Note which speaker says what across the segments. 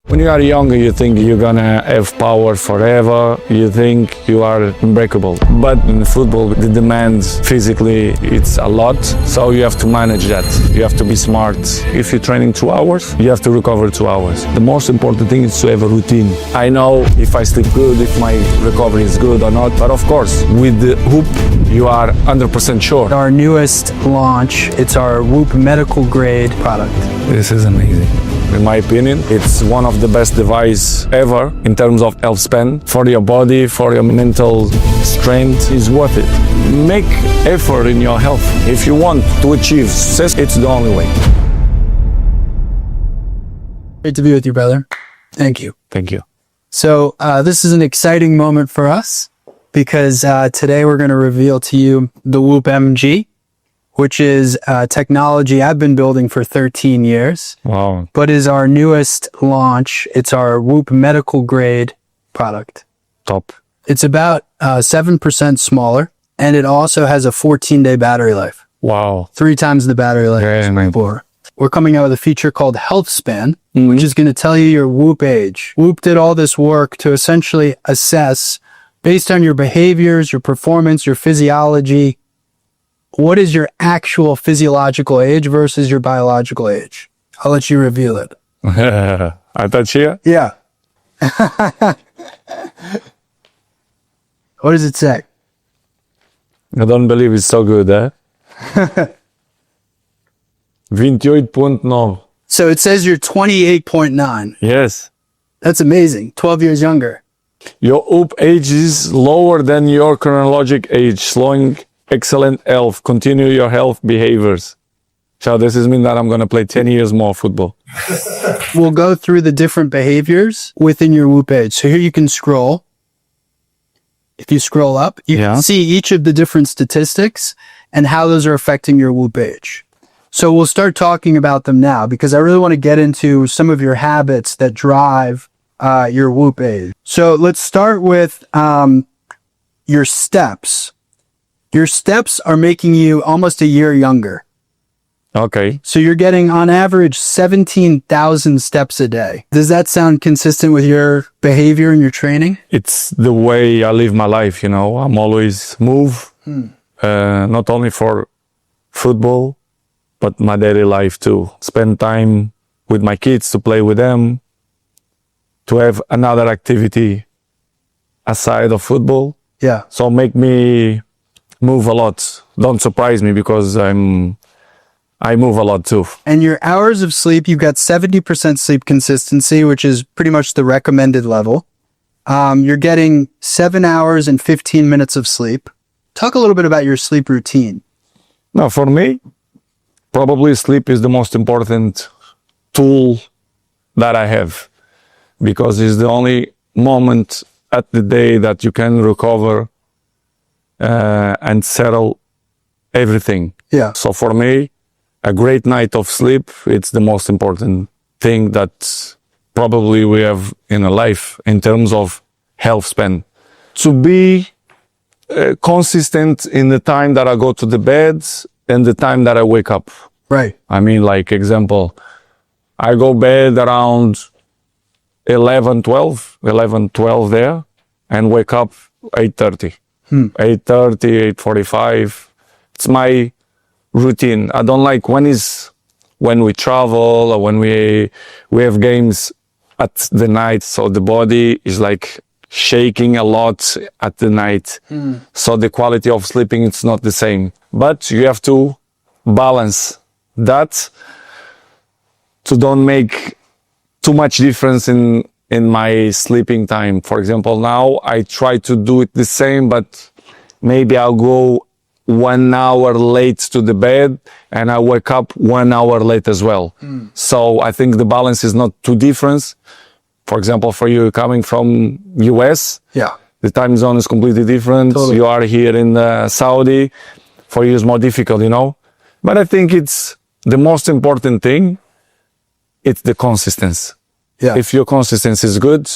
Speaker 1: When you are younger, you think you're gonna have power forever. You think you are unbreakable. But in football, the demands physically, it's a lot. So you have to manage that. You have to be smart. If you're training 2 hours, you have to recover 2 hours. The most important thing is to have a routine. I know if I sleep good, if my recovery is good or not. But of course, with the Whoop, you are 100% sure.
Speaker 2: Our newest launch, it's our Whoop medical grade product.
Speaker 1: This is amazing. In my opinion, it's one of the best devices ever in terms of health span for your body, for your mental strength. Is worth it. Make effort in your health. If you want to achieve success, it's the only way.
Speaker 2: Great to be with you, brother. Thank you.
Speaker 1: Thank you.
Speaker 2: So this is an exciting moment for us because today we're going to reveal to you the Whoop MG, which is technology I've been building for 13 years.
Speaker 1: Wow.
Speaker 2: But is our newest launch. It's our Whoop medical grade product.
Speaker 1: Top.
Speaker 2: It's about 7% smaller, and it also has a 14-day battery life.
Speaker 1: Wow.
Speaker 2: 3 times the battery life
Speaker 1: Very nice.
Speaker 2: before. We're coming out with a feature called Health Span, which is going to tell you your Whoop age. Whoop did all this work to essentially assess, based on your behaviors, your performance, your physiology, what is your actual physiological age versus your biological age? I'll let you reveal it.
Speaker 1: I touch here.
Speaker 2: Yeah. What does it say?
Speaker 1: I don't believe it's so good, eh? 28.9.
Speaker 2: So it says you're 28.9.
Speaker 1: Yes.
Speaker 2: That's amazing. 12 years younger.
Speaker 1: Your Whoop age is lower than your chronologic age, slowing excellent health, continue your health behaviors. So this is mean that I'm going to play 10 years more football.
Speaker 2: We'll go through the different behaviors within your Whoop age. So here you can scroll. If you scroll up, you can see each of the different statistics and how those are affecting your Whoop age. So we'll start talking about them now because I really want to get into some of your habits that drive your Whoop age. So let's start with your steps. Your steps are making you almost a year younger.
Speaker 1: Okay.
Speaker 2: So you're getting on average 17,000 steps a day. Does that sound consistent with your behavior and your training?
Speaker 1: It's the way I live my life, you know. I'm always move, not only for football, but my daily life too. Spend time with my kids to play with them, to have another activity aside of football.
Speaker 2: Yeah.
Speaker 1: So make me move a lot. Don't surprise me because I move a lot too.
Speaker 2: And your hours of sleep, you've got 70% sleep consistency, which is pretty much the recommended level. You're getting 7 hours and 15 minutes of sleep. Talk a little bit about your sleep routine.
Speaker 1: Now, for me, probably sleep is the most important tool that I have because it's the only moment at the day that you can recover and settle everything.
Speaker 2: Yeah.
Speaker 1: So for me, a great night of sleep, it's the most important thing that probably we have in a life in terms of health span. To be consistent in the time that I go to the bed and the time that I wake up.
Speaker 2: Right.
Speaker 1: I mean, like example, I go bed around 11:12 there and wake up 8:30. 8:30, 8:45. It's my routine. I don't like when we travel or when we have games at the night. So the body is like shaking a lot at the night. So the quality of sleeping, it's not the same. But you have to balance that to don't make too much difference in my sleeping time. For example, now I try to do it the same, but maybe I'll go 1 hour late to the bed and I wake up 1 hour late as well. So I think the balance is not too different. For example, for you coming from US, the time zone is completely different.
Speaker 2: Totally.
Speaker 1: You are here in Saudi. For you it's more difficult, you know. But I think it's the most important thing. It's the consistency.
Speaker 2: Yeah.
Speaker 1: If your consistency is good,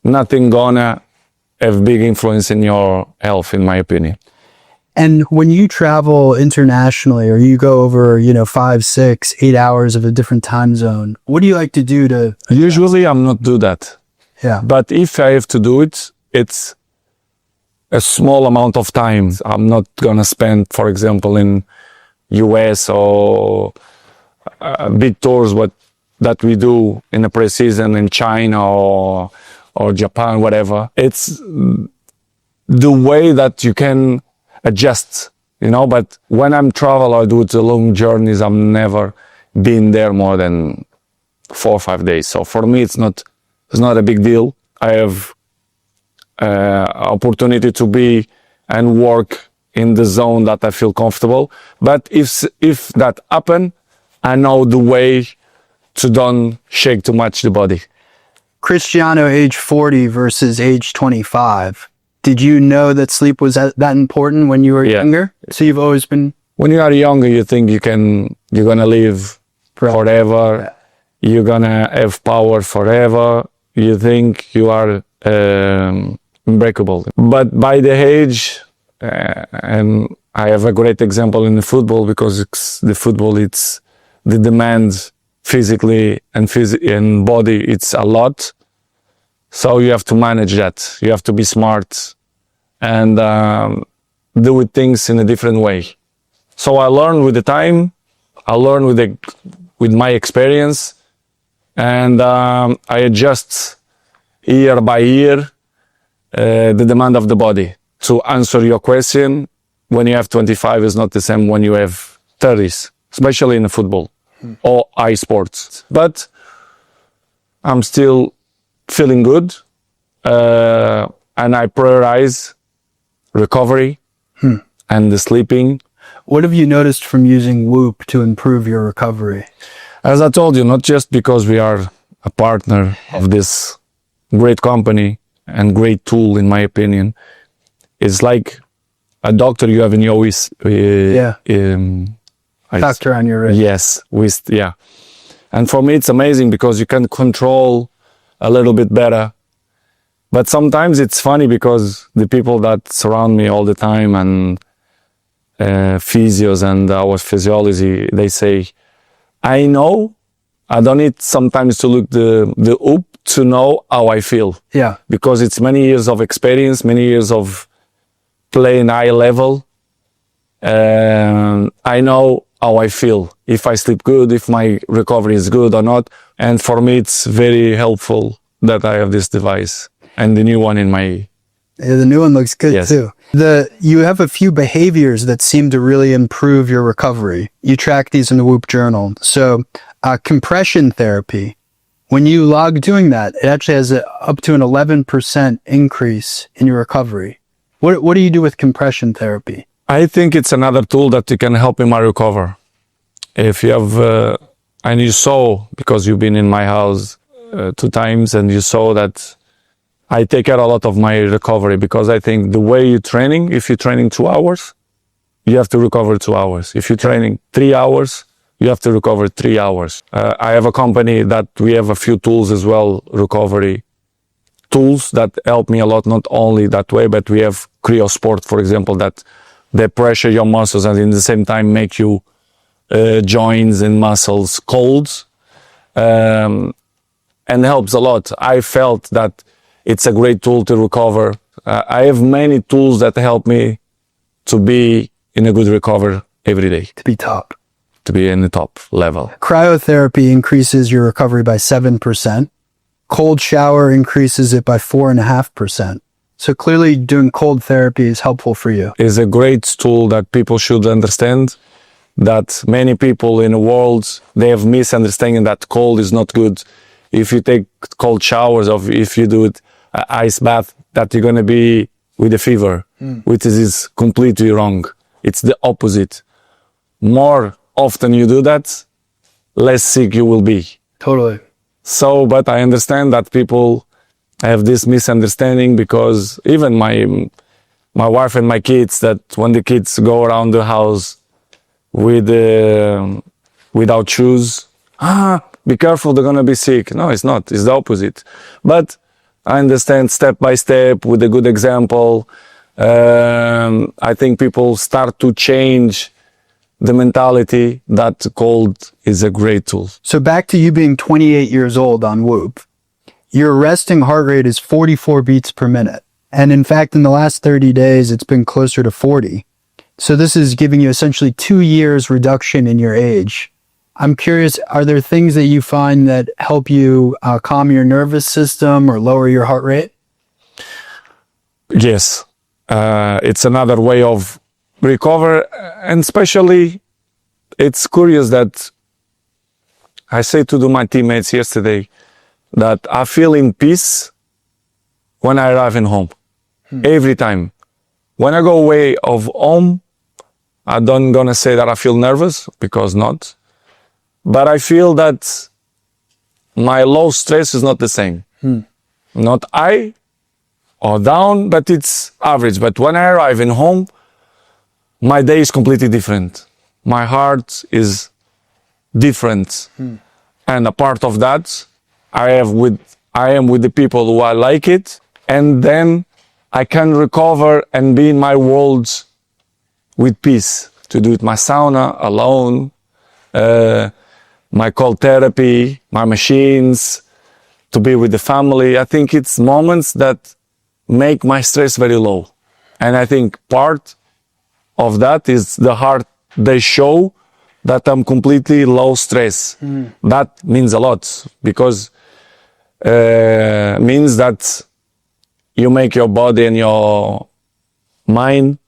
Speaker 1: nothing gonna have big influence in your health, in my opinion.
Speaker 2: And when you travel internationally or you go over, 5, 6, 8 hours of a different time zone, what do you like to do to,
Speaker 1: Usually I'm not do that.
Speaker 2: yeah,
Speaker 1: But if I have to do it, it's a small amount of time. I'm not gonna spend, for example, in US or big tours that we do in the pre-season in China or Japan, whatever. It's the way that you can adjust, but when I'm travel, I do the long journeys. I'm never been there more than 4 or 5 days. So for me, it's not a big deal. I have opportunity to be and work in the zone that I feel comfortable. But if that happen, I know the way to don't shake too much the body.
Speaker 2: Cristiano age 40 versus age 25. Did you know that sleep was that important when you were
Speaker 1: Yeah.
Speaker 2: younger? So you've always been,
Speaker 1: When you are younger, you think you're gonna live forever. You're gonna have power forever. You think you are unbreakable. But by the age, and I have a great example in the football because it's the demand physically and body, it's a lot. So you have to manage that. You have to be smart and do things in a different way. So I learned with the time. I learned with my experience, and I adjust year by year the demand of the body. To answer your question, when you have 25 is not the same when you have 30s, especially in the football or eye sports. But I'm still feeling good, and I prioritize recovery and the sleeping.
Speaker 2: what have you noticed from using Whoop to improve your recovery?
Speaker 1: As I told you, not just because we are a partner of this great company and great tool, in my opinion. It's like a doctor you have in your
Speaker 2: Doctor on your wrist.
Speaker 1: Yes, yeah. And for me, it's amazing because you can control a little bit better. But sometimes it's funny because the people that surround me all the time and physios and our physiology, they say, I know, I don't need sometimes to look the up to know how I feel.
Speaker 2: Yeah.
Speaker 1: Because it's many years of experience, many years of playing high level. I know how I feel, if I sleep good, if my recovery is good or not. And for me, it's very helpful that I have this device and the new one in my...
Speaker 2: Yeah, the new one looks good
Speaker 1: Yes.
Speaker 2: too. You have a few behaviors that seem to really improve your recovery. You track these in the Whoop journal. So compression therapy, when you log doing that, it actually has up to an 11% increase in your recovery. What do you do with compression therapy?
Speaker 1: I think it's another tool that you can help in my recover. If you have, and you saw, because you've been in my house 2 times, and you saw that I take care a lot of my recovery, because I think the way you're training, if you're training 2 hours, you have to recover 2 hours. If you're training 3 hours, you have to recover 3 hours. I have a company that we have a few tools as well, recovery tools that help me a lot, not only that way, but we have CryoSport, for example, that they pressure your muscles and in the same time make you joints and muscles cold, and helps a lot. I felt that it's a great tool to recover. I have many tools that help me to be in a good recovery every day,
Speaker 2: To be top.
Speaker 1: to be in the top level.
Speaker 2: Cryotherapy increases your recovery by 7%. Cold shower increases it by 4.5%. So clearly doing cold therapy is helpful for you.
Speaker 1: Is a great tool that people should understand, that many people in the world, they have misunderstanding that cold is not good. If you take cold showers or if you do it ice bath, that you're going to be with a fever, which is completely wrong. It's the opposite. More often you do that, less sick you will be.
Speaker 2: Totally.
Speaker 1: So, but I understand that people have this misunderstanding, because even my wife and my kids, that when the kids go around the house with without shoes, be careful, they're gonna be sick. No, it's not. It's the opposite. But I understand step by step with a good example, I think people start to change the mentality that cold is a great tool.
Speaker 2: So back to you being 28 years old on Whoop. Your resting heart rate is 44 beats per minute. And in fact, in the last 30 days, it's been closer to 40. So this is giving you essentially 2 years reduction in your age. I'm curious, are there things that you find that help you calm your nervous system or lower your heart rate?
Speaker 1: Yes. It's another way of recover. And especially, it's curious that I say to my teammates yesterday that I feel in peace when I arrive in home. Every time. When I go away of home, I don't gonna say that I feel nervous, because not. But I feel that my low stress is not the same. Not high or down, but it's average. But when I arrive in home, my day is completely different. My heart is different. And a part of that, I am with the people who I like it. And then I can recover and be in my world with peace, to do it my sauna alone, my cold therapy, my machines, to be with the family. I think it's moments that make my stress very low. And I think part of that is the heart. They show that I'm completely low stress. That means a lot, because means that you make your body and your mind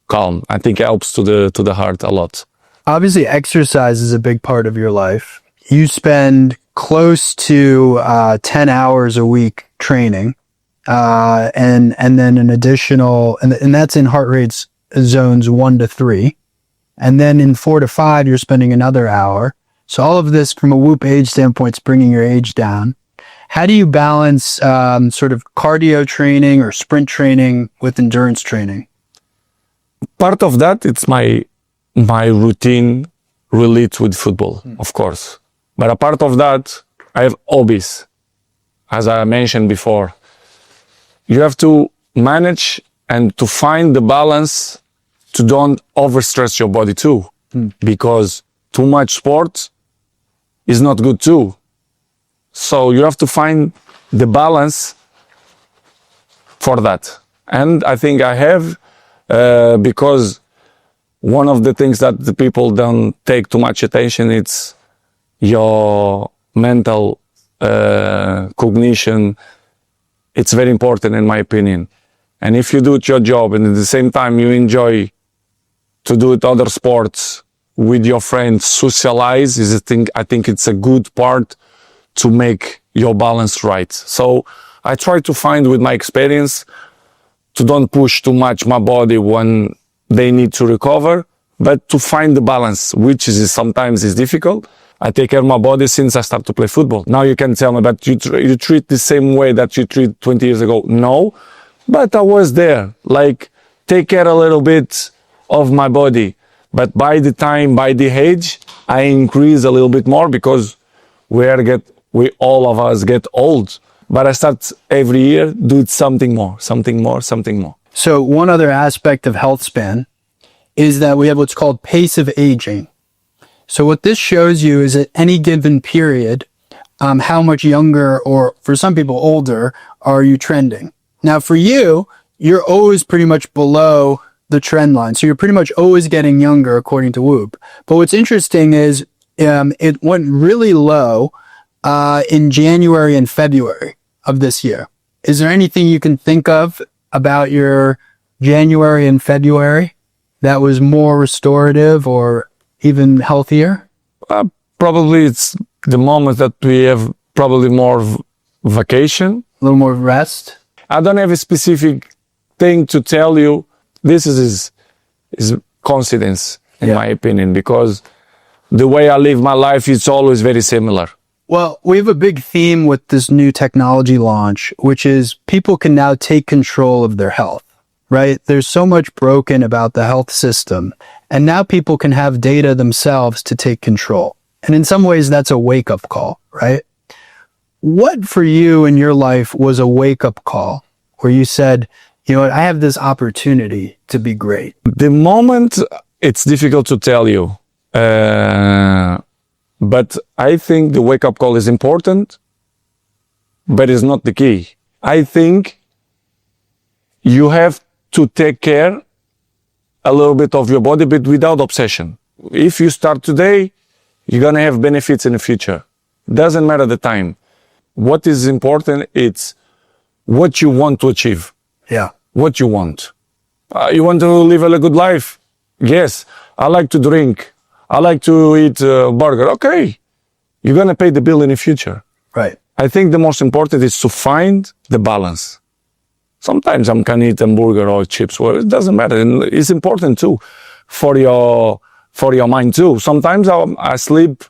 Speaker 1: calm. I think it helps to the heart a lot.
Speaker 2: Obviously, exercise is a big part of your life. You spend close to 10 hours a week training, and then an additional, and that's in heart rates zones 1 to 3. And then in 4 to 5, you're spending another hour. So all of this from a Whoop age standpoint is bringing your age down. How do you balance sort of cardio training or sprint training with endurance training?
Speaker 1: Part of that, it's my routine relates with football, of course. But a part of that, I have hobbies, as I mentioned before. You have to manage and to find the balance to don't overstress your body too, because too much sport is not good too. So you have to find the balance for that. And I think I have, because one of the things that the people don't take too much attention, it's your mental cognition. It's very important in my opinion. And if you do your job and at the same time you enjoy to do it other sports with your friends, socialize, I think it's a good part to make your balance right. So I try to find with my experience to don't push too much my body when they need to recover, but to find the balance, which is sometimes is difficult. I take care of my body since I started to play football. Now you can tell me, but you treat the same way that you treat 20 years ago. No, but I was there, like take care a little bit of my body. But by the age, I increase a little bit more because we all of us get old. But I start every year, do something more.
Speaker 2: So one other aspect of health span is that we have what's called pace of aging. So what this shows you is at any given period, how much younger, or for some people older, are you trending. Now for you, you're always pretty much below the trend line. So you're pretty much always getting younger according to Whoop. But what's interesting is it went really low in January and February of this year. Is there anything you can think of about your January and February that was more restorative or even healthier?
Speaker 1: Probably it's the moment that we have probably more vacation.
Speaker 2: A little more rest?
Speaker 1: I don't have a specific thing to tell you. This is coincidence, in my opinion, because the way I live my life is always very similar.
Speaker 2: Well, we have a big theme with this new technology launch, which is people can now take control of their health, right? There's so much broken about the health system, and now people can have data themselves to take control. And in some ways, that's a wake-up call, right? What for you in your life was a wake-up call where you said, you know what, I have this opportunity to be great?
Speaker 1: The moment, it's difficult to tell you. But I think the wake-up call is important, but it's not the key. I think you have to take care a little bit of your body, but without obsession. If you start today, you're going to have benefits in the future. Doesn't matter the time. What is important, it's what you want to achieve.
Speaker 2: Yeah.
Speaker 1: What you want. You want to live a good life? Yes. I like to drink. I like to eat burger. Okay. You're going to pay the bill in the future.
Speaker 2: Right.
Speaker 1: I think the most important is to find the balance. Sometimes I can eat a burger or chips. Well, it doesn't matter. And it's important too for your mind too. Sometimes I sleep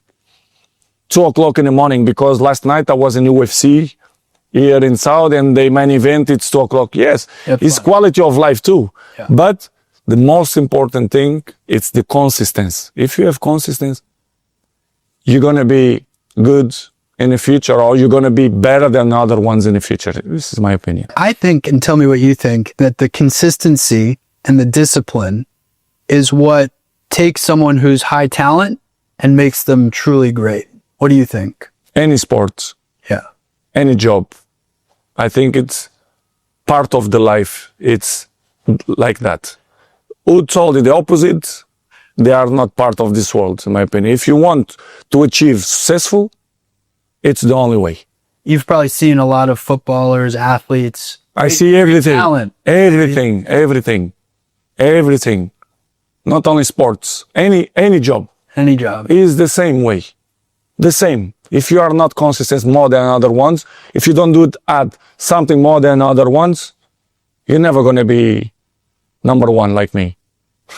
Speaker 1: 2 o'clock in the morning because last night I was in UFC here in South and the main event, it's 2 o'clock. Yes, it's quality of life too.
Speaker 2: Yeah.
Speaker 1: But the most important thing, it's the consistency. If you have consistency, you're going to be good in the future, or you're going to be better than other ones in the future. This is my opinion.
Speaker 2: I think, and tell me what you think, that the consistency and the discipline is what takes someone who's high talent and makes them truly great. What do you think?
Speaker 1: Any sport,
Speaker 2: Yeah.
Speaker 1: any job, I think it's part of the life. It's like that. Who told you the opposite? They are not part of this world, in my opinion. If you want to achieve successful, it's the only way.
Speaker 2: You've probably seen a lot of footballers, athletes.
Speaker 1: I see everything.
Speaker 2: Talent.
Speaker 1: Everything. Not only sports, any job
Speaker 2: Any job.
Speaker 1: is the same way. The same. If you are not consistent more than other ones, if you don't do it at something more than other ones, you're never going to be number one like me.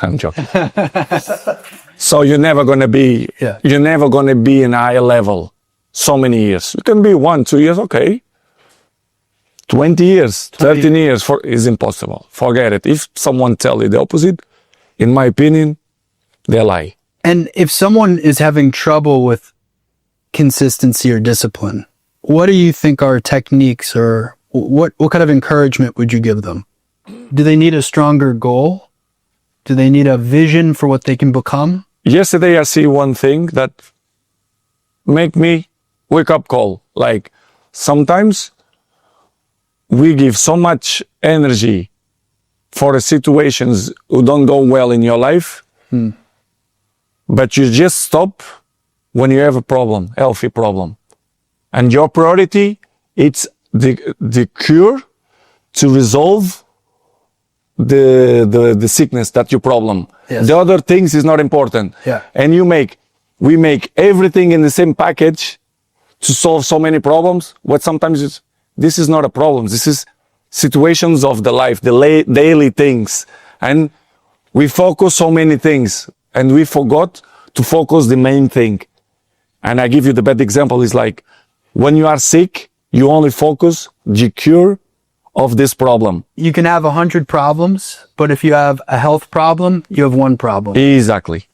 Speaker 1: I'm joking. So you're never going to be,
Speaker 2: Yeah.
Speaker 1: you're never going to be in a high level so many years. You can be 1, 2 years, okay. 20 years, 13 years is impossible. Forget it. If someone tell you the opposite, in my opinion, they lie.
Speaker 2: And if someone is having trouble with consistency or discipline, what do you think are techniques, or what kind of encouragement would you give them? Do they need a stronger goal? Do they need a vision for what they can become?
Speaker 1: Yesterday I see one thing that make me wake up call. Like sometimes we give so much energy for the situations who don't go well in your life, but you just stop when you have a problem, healthy problem. And your priority, it's the cure to resolve the sickness, that your problem.
Speaker 2: Yes.
Speaker 1: The other things is not important.
Speaker 2: Yeah.
Speaker 1: And we make everything in the same package to solve so many problems. What sometimes this is not a problem. This is situations of the life, the daily things. And we focus so many things and we forgot to focus the main thing. And I give you the bad example is like when you are sick, you only focus the cure of this problem.
Speaker 2: You can have 100 problems, but if you have a health problem, you have one problem.
Speaker 1: Exactly.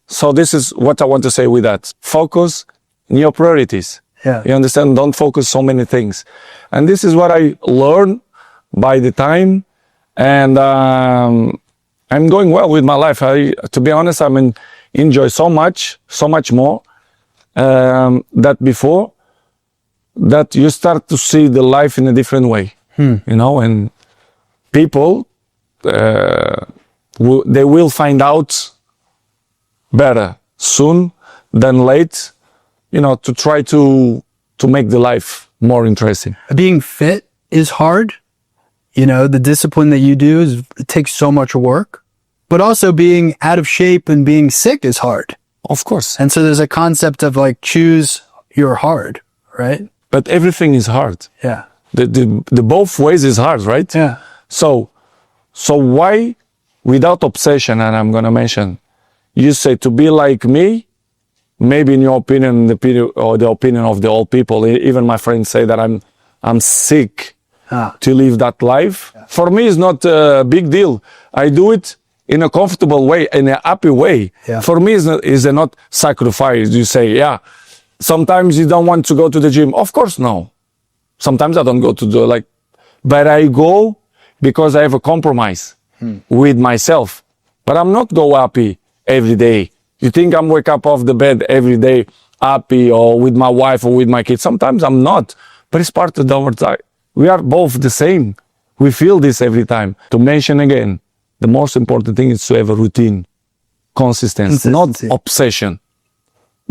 Speaker 1: So this is what I want to say with that. Focus on your priorities.
Speaker 2: Yeah.
Speaker 1: You understand? Don't focus so many things. And this is what I learned by the time. And I'm going well with my life. To be honest, enjoy so much more that before, that you start to see the life in a different way. You know, and people, they will find out better soon than late, you know, to try to make the life more interesting.
Speaker 2: Being fit is hard. You know, the discipline that you do it takes so much work, but also being out of shape and being sick is hard.
Speaker 1: Of course.
Speaker 2: And so there's a concept of like, choose your hard, right?
Speaker 1: But everything is hard.
Speaker 2: Yeah.
Speaker 1: The both ways is hard, right?
Speaker 2: Yeah.
Speaker 1: So why, without obsession, and I'm going to mention, you say to be like me, maybe in your opinion, the opinion of the old people, even my friends say that I'm sick to live that life. Yeah. For me, it's not a big deal. I do it in a comfortable way, in a happy way.
Speaker 2: Yeah.
Speaker 1: For me, is not sacrifice. You say, yeah, sometimes you don't want to go to the gym. Of course, no. Sometimes I don't go to but I go because I have a compromise with myself. But I'm not go happy every day. You think I'm wake up off the bed every day happy or with my wife or with my kids? Sometimes I'm not, but it's part of our time. We are both the same. We feel this every time. To mention again, the most important thing is to have a routine, consistency, not obsession.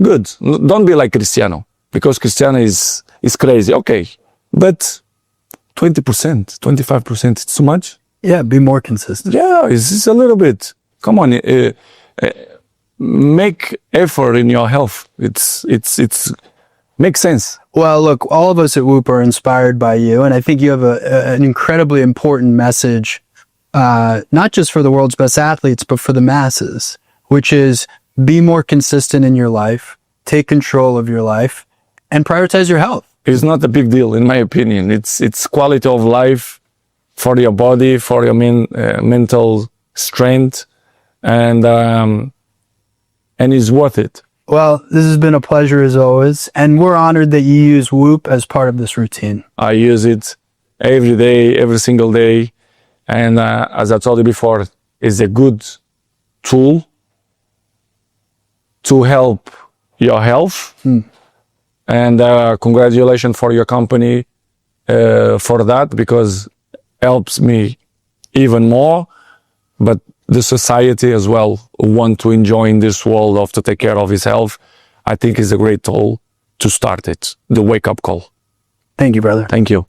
Speaker 1: Good. Don't be like Cristiano, because Cristiano is crazy. Okay, but 20%, 25%, it's too much.
Speaker 2: Yeah, be more consistent.
Speaker 1: Yeah, it's a little bit. Come on, make effort in your health. It's makes sense.
Speaker 2: Well, look, all of us at Whoop are inspired by you, and I think you have an incredibly important message, not just for the world's best athletes, but for the masses, which is be more consistent in your life, take control of your life, and prioritize your health.
Speaker 1: It's not a big deal, in my opinion. It's quality of life for your body, for your mental strength, and it's worth it.
Speaker 2: Well, this has been a pleasure as always, and we're honored that you use Whoop as part of this routine.
Speaker 1: I use it every day, every single day, and as I told you before, it's a good tool to help your health. And congratulations for your company for that, because helps me even more. But the society as well want to enjoy in this world of to take care of his health. I think is a great tool to start it. The wake up call.
Speaker 2: Thank you, brother.
Speaker 1: Thank you.